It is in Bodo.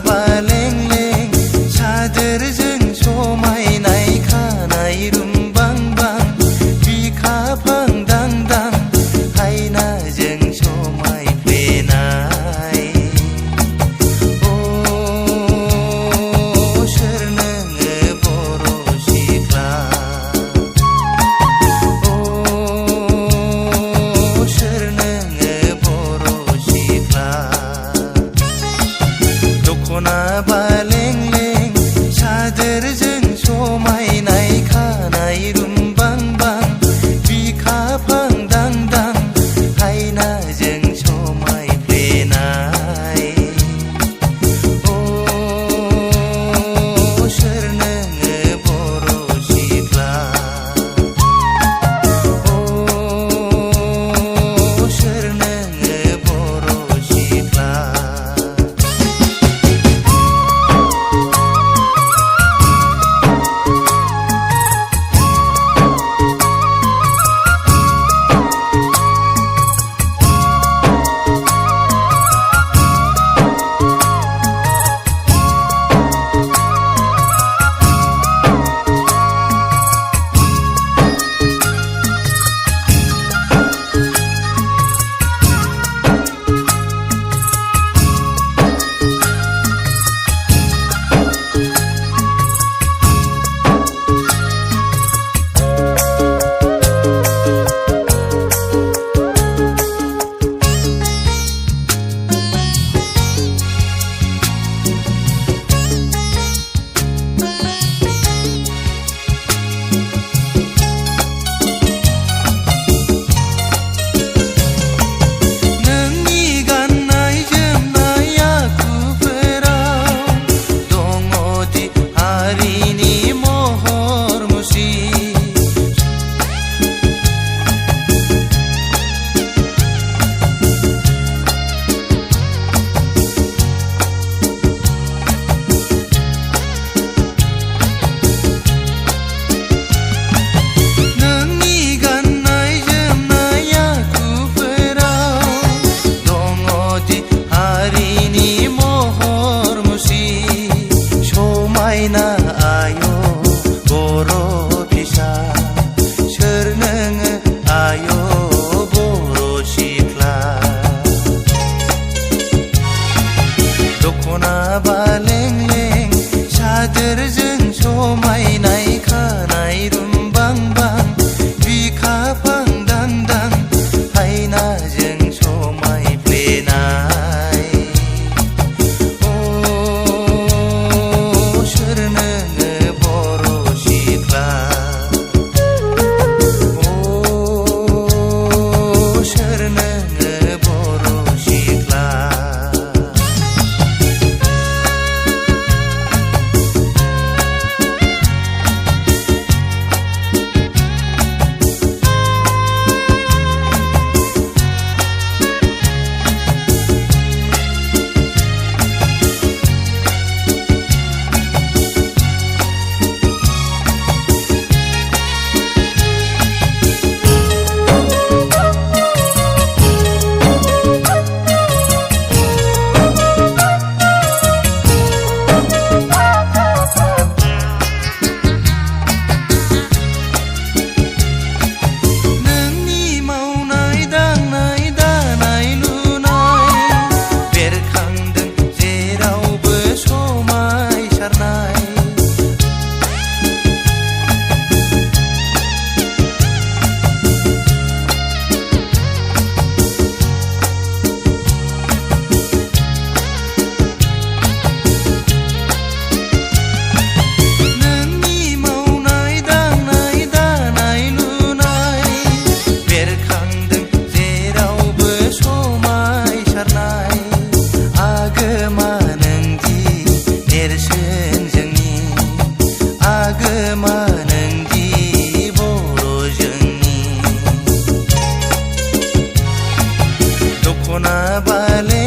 बालें-लें सादोरजों समायनाय खानाय रुंबां-बां बिखाफां दां-दां हायनाजों समायफ्लेनाय अ सोर नोङो बर' सिख्ला अ सोर नोङो बर' सिख्ला दखना बालें-लें सादोरजों समायनाय खानाय रुंबां-बां बिखाफां दां-दां हायनाजों समायफ्लेनाय अ सोर नोङो बर' सिख्ला अ सोर नोङो बर' सिख्ला समायना आय' बर' फिसा सोर नोङो आय' बर' सिख्ला दखना बालें-लें सादोरजों समायनाय खानाय रुंबां-बां बिखाफां दां-दां हायनाजों समायफ्लेनाय सोर नोङो बर' सिख्ला अ सोर नोङो बर' सिख्ला दखना बालें